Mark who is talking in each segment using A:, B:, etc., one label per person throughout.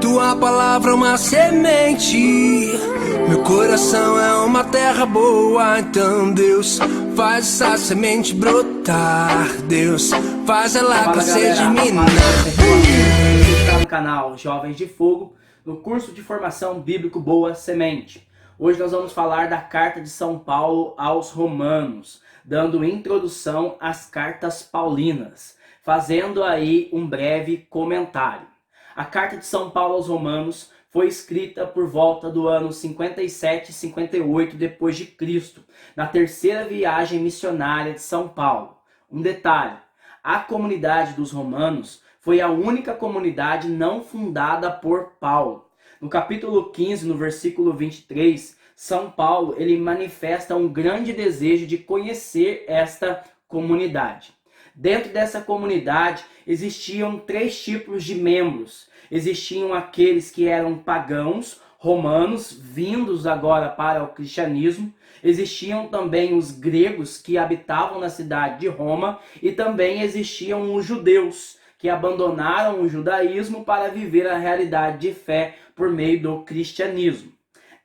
A: Tua palavra é uma semente, meu coração é uma terra boa. Então Deus, faz essa semente brotar. Deus, faz ela
B: Fala
A: crescer
B: galera,
A: de mim.
B: você está no canal Jovens de Fogo, no curso de formação bíblico Boa Semente. Hoje nós vamos falar da carta de São Paulo aos Romanos, dando introdução às cartas paulinas, fazendo aí um breve comentário. A carta de São Paulo aos Romanos foi escrita por volta do ano 57 e 58 depois de Cristo, na terceira viagem missionária de São Paulo. Um detalhe: a comunidade dos romanos foi a única comunidade não fundada por Paulo. No capítulo 15, no versículo 23, São Paulo ele manifesta um grande desejo de conhecer esta comunidade. Dentro dessa comunidade existiam três tipos de membros. Existiam aqueles que eram pagãos, romanos, vindos agora para o cristianismo. Existiam também os gregos que habitavam na cidade de Roma e também existiam os judeus que abandonaram o judaísmo para viver a realidade de fé por meio do cristianismo.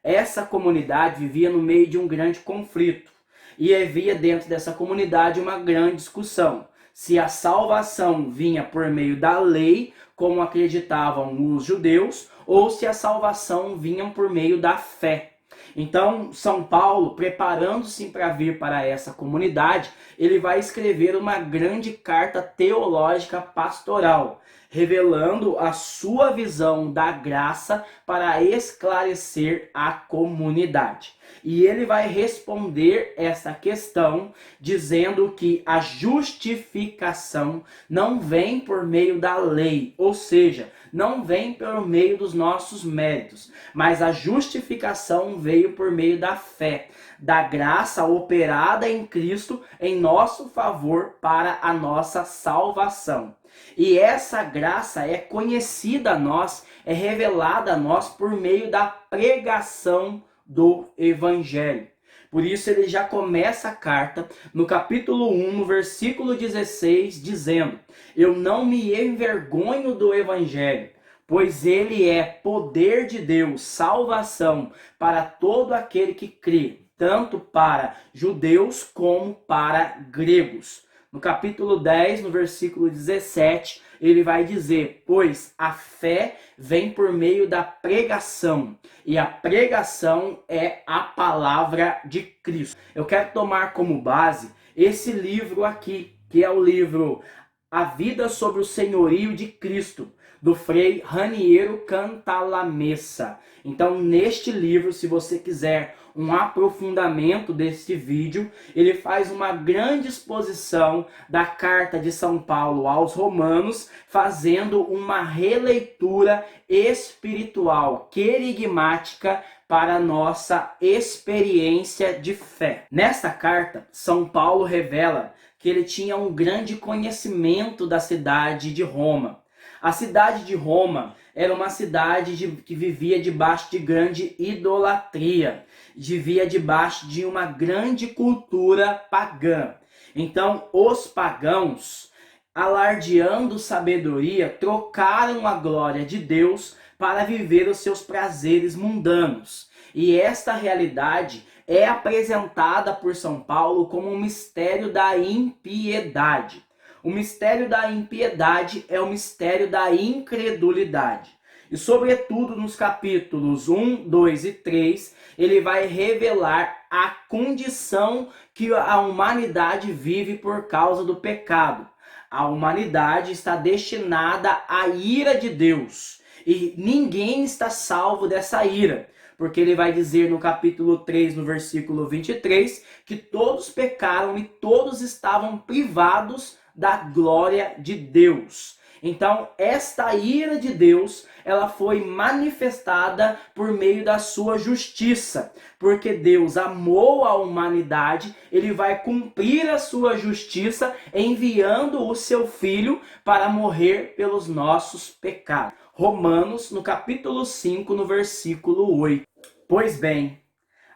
B: Essa comunidade vivia no meio de um grande conflito e havia dentro dessa comunidade uma grande discussão: se a salvação vinha por meio da lei, como acreditavam os judeus, ou se a salvação vinha por meio da fé. Então, São Paulo, preparando-se para vir para essa comunidade, ele vai escrever uma grande carta teológica pastoral, revelando a sua visão da graça para esclarecer a comunidade. E ele vai responder essa questão dizendo que a justificação não vem por meio da lei, ou seja, não vem por meio dos nossos méritos, mas a justificação veio por meio da fé, da graça operada em Cristo em nosso favor para a nossa salvação. E essa graça é conhecida a nós, é revelada a nós por meio da pregação do Evangelho. Por isso ele já começa a carta no capítulo 1, no versículo 16, dizendo: eu não me envergonho do Evangelho, pois ele é poder de Deus, salvação para todo aquele que crê, tanto para judeus como para gregos. No capítulo 10, no versículo 17, ele vai dizer: pois a fé vem por meio da pregação, e a pregação é a palavra de Cristo. Eu quero tomar como base esse livro aqui, que é o livro A Vida sobre o Senhorio de Cristo, do Frei Raniero Cantalamessa. Então, neste livro, se você quiser um aprofundamento deste vídeo, ele faz uma grande exposição da carta de São Paulo aos Romanos, fazendo uma releitura espiritual, querigmática, para a nossa experiência de fé. Nesta carta, São Paulo revela que ele tinha um grande conhecimento da cidade de Roma. A cidade de Roma era uma cidade que vivia debaixo de grande idolatria, vivia debaixo de uma grande cultura pagã. Então, os pagãos, alardeando sabedoria, trocaram a glória de Deus para viver os seus prazeres mundanos. E esta realidade é apresentada por São Paulo como um mistério da impiedade. O mistério da impiedade é o mistério da incredulidade. E sobretudo nos capítulos 1, 2 e 3, ele vai revelar a condição que a humanidade vive por causa do pecado. A humanidade está destinada à ira de Deus. E ninguém está salvo dessa ira. Porque ele vai dizer no capítulo 3, no versículo 23, que todos pecaram e todos estavam privados da glória de Deus. Então, esta ira de Deus, ela foi manifestada por meio da sua justiça. Porque Deus amou a humanidade, ele vai cumprir a sua justiça enviando o seu Filho para morrer pelos nossos pecados. Romanos, no capítulo 5, no versículo 8. Pois bem,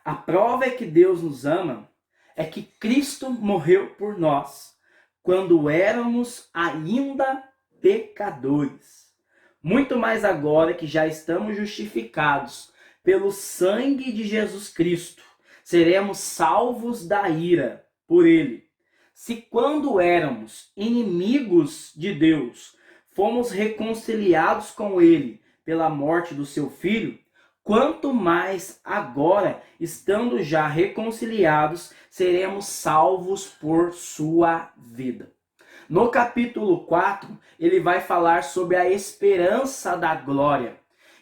B: a prova é que Deus nos ama é que Cristo morreu por nós, quando éramos ainda pecadores. Muito mais agora que já estamos justificados pelo sangue de Jesus Cristo, seremos salvos da ira por ele. Se quando éramos inimigos de Deus, fomos reconciliados com ele pela morte do seu filho, quanto mais agora, estando já reconciliados, seremos salvos por sua vida. No capítulo 4, ele vai falar sobre a esperança da glória.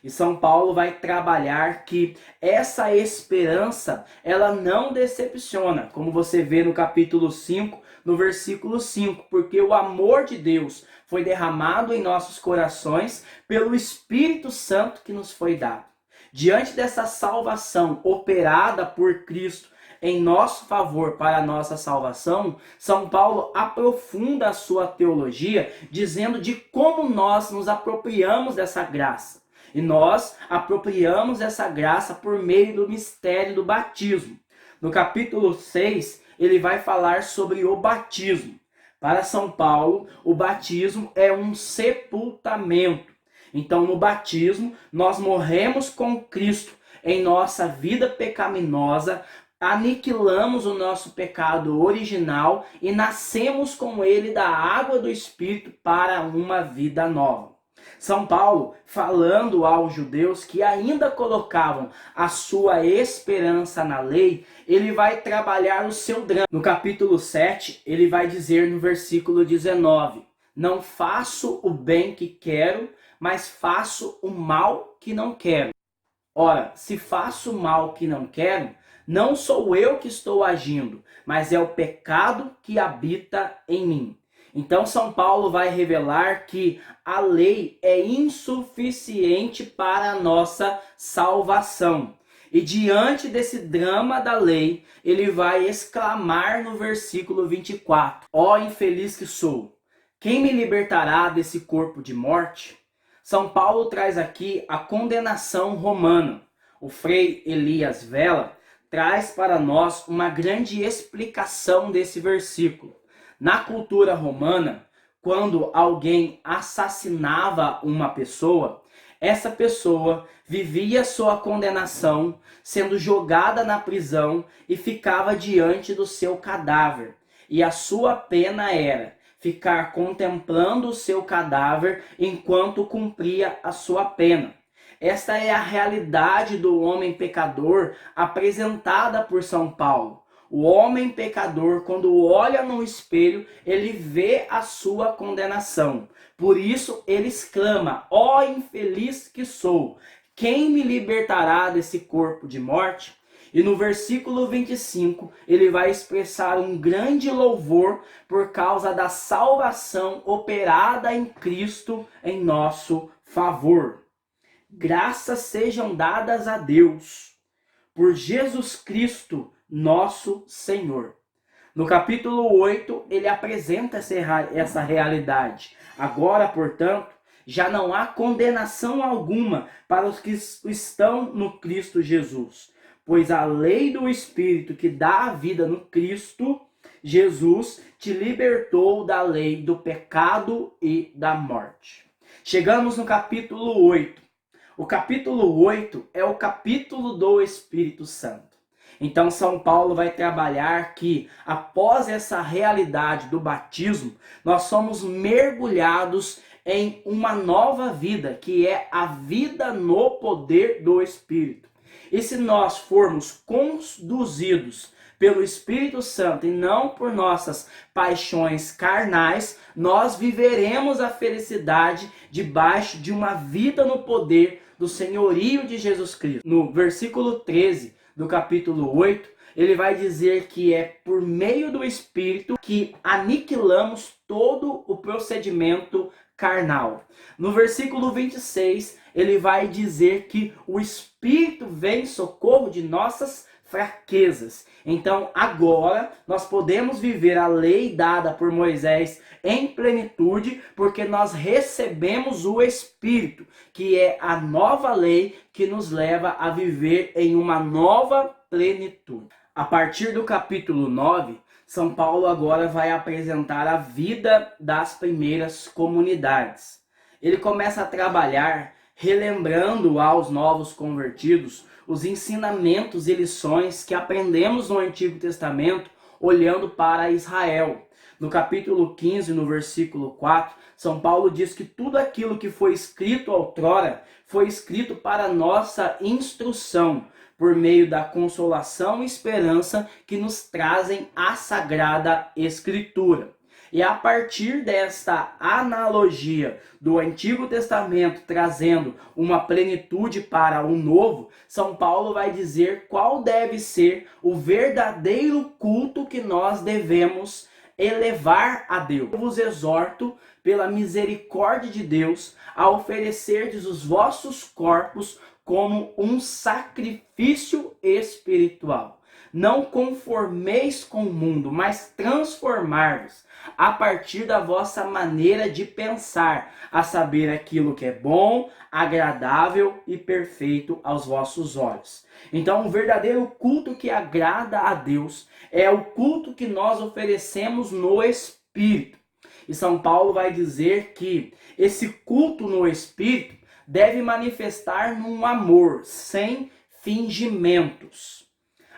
B: E São Paulo vai trabalhar que essa esperança, ela não decepciona, como você vê no capítulo 5, no versículo 5, porque o amor de Deus foi derramado em nossos corações pelo Espírito Santo que nos foi dado. Diante dessa salvação operada por Cristo em nosso favor para a nossa salvação, São Paulo aprofunda a sua teologia dizendo de como nós nos apropriamos dessa graça. E nós apropriamos essa graça por meio do mistério do batismo. No capítulo 6, ele vai falar sobre o batismo. Para São Paulo, o batismo é um sepultamento. Então, no batismo, nós morremos com Cristo em nossa vida pecaminosa, aniquilamos o nosso pecado original e nascemos com ele da água do Espírito para uma vida nova. São Paulo, falando aos judeus que ainda colocavam a sua esperança na lei, ele vai trabalhar o seu drama. No capítulo 7, ele vai dizer no versículo 19: não faço o bem que quero, mas faço o mal que não quero. Ora, se faço o mal que não quero, não sou eu que estou agindo, mas é o pecado que habita em mim. Então São Paulo vai revelar que a lei é insuficiente para a nossa salvação. E diante desse drama da lei, ele vai exclamar no versículo 24: ó infeliz que sou, quem me libertará desse corpo de morte? São Paulo traz aqui a condenação romana. O Frei Elias Vela traz para nós uma grande explicação desse versículo. Na cultura romana, quando alguém assassinava uma pessoa, essa pessoa vivia sua condenação, sendo jogada na prisão e ficava diante do seu cadáver. E a sua pena era ficar contemplando o seu cadáver enquanto cumpria a sua pena. Esta é a realidade do homem pecador apresentada por São Paulo. O homem pecador, quando olha no espelho, ele vê a sua condenação. Por isso ele exclama: ó infeliz que sou, quem me libertará desse corpo de morte? E no versículo 25, ele vai expressar um grande louvor por causa da salvação operada em Cristo em nosso favor. Graças sejam dadas a Deus por Jesus Cristo, nosso Senhor. No capítulo 8, ele apresenta essa realidade. Agora, portanto, já não há condenação alguma para os que estão no Cristo Jesus, pois a lei do Espírito que dá a vida no Cristo Jesus te libertou da lei do pecado e da morte. Chegamos no capítulo 8. O capítulo 8 é o capítulo do Espírito Santo. Então São Paulo vai trabalhar que após essa realidade do batismo, nós somos mergulhados em uma nova vida, que é a vida no poder do Espírito. E se nós formos conduzidos pelo Espírito Santo e não por nossas paixões carnais, nós viveremos a felicidade debaixo de uma vida no poder do senhorio de Jesus Cristo. No versículo 13 do capítulo 8, ele vai dizer que é por meio do Espírito que aniquilamos todo o procedimento carnal. No versículo 26, ele vai dizer que o Espírito vem em socorro de nossas fraquezas. Então, agora, nós podemos viver a lei dada por Moisés em plenitude, porque nós recebemos o Espírito, que é a nova lei que nos leva a viver em uma nova plenitude. A partir do capítulo 9, São Paulo agora vai apresentar a vida das primeiras comunidades. ele começa a trabalhar relembrando aos novos convertidos os ensinamentos e lições que aprendemos no Antigo Testamento olhando para Israel. No capítulo 15, no versículo 4, São Paulo diz que tudo aquilo que foi escrito outrora foi escrito para nossa instrução, por meio da consolação e esperança que nos trazem a Sagrada Escritura. E a partir desta analogia do Antigo Testamento trazendo uma plenitude para o Novo, São Paulo vai dizer qual deve ser o verdadeiro culto que nós devemos elevar a Deus. Eu vos exorto, pela misericórdia de Deus, a oferecerdes os vossos corpos como um sacrifício espiritual. Não conformeis com o mundo, mas transformar-vos a partir da vossa maneira de pensar, a saber aquilo que é bom, agradável e perfeito aos vossos olhos. Então, o verdadeiro culto que agrada a Deus é o culto que nós oferecemos no Espírito. E São Paulo vai dizer que esse culto no Espírito deve manifestar num amor, sem fingimentos.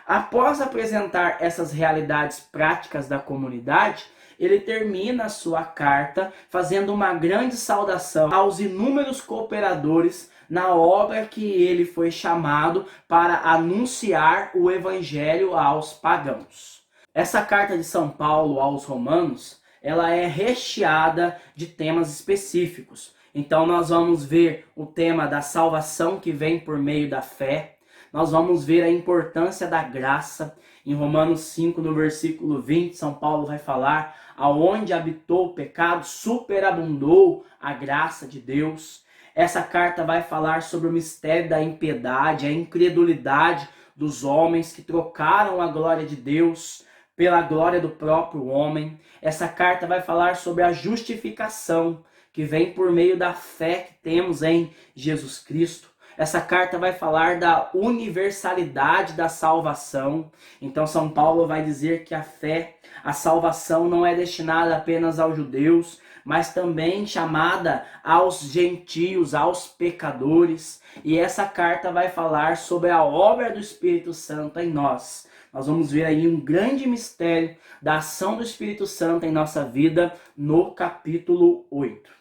B: Após apresentar essas realidades práticas da comunidade, ele termina a sua carta fazendo uma grande saudação aos inúmeros cooperadores na obra que ele foi chamado para anunciar o evangelho aos pagãos. Essa carta de São Paulo aos Romanos, ela é recheada de temas específicos. Então nós vamos ver o tema da salvação que vem por meio da fé. Nós vamos ver a importância da graça. Em Romanos 5, no versículo 20, São Paulo vai falar: aonde habitou o pecado, superabundou a graça de Deus. Essa carta vai falar sobre o mistério da impiedade, a incredulidade dos homens que trocaram a glória de Deus pela glória do próprio homem. Essa carta vai falar sobre a justificação que vem por meio da fé que temos em Jesus Cristo. Essa carta vai falar da universalidade da salvação. Então São Paulo vai dizer que a fé, a salvação não é destinada apenas aos judeus, mas também chamada aos gentios, aos pecadores. E essa carta vai falar sobre a obra do Espírito Santo em nós. Nós vamos ver aí um grande mistério da ação do Espírito Santo em nossa vida no capítulo 8.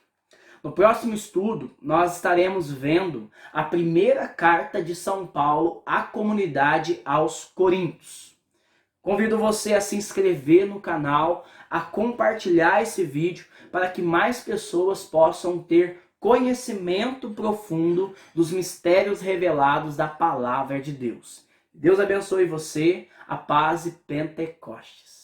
B: No próximo estudo, nós estaremos vendo a primeira carta de São Paulo à comunidade aos Coríntios. Convido você a se inscrever no canal, a compartilhar esse vídeo para que mais pessoas possam ter conhecimento profundo dos mistérios revelados da Palavra de Deus. Deus abençoe você, a paz e Pentecostes.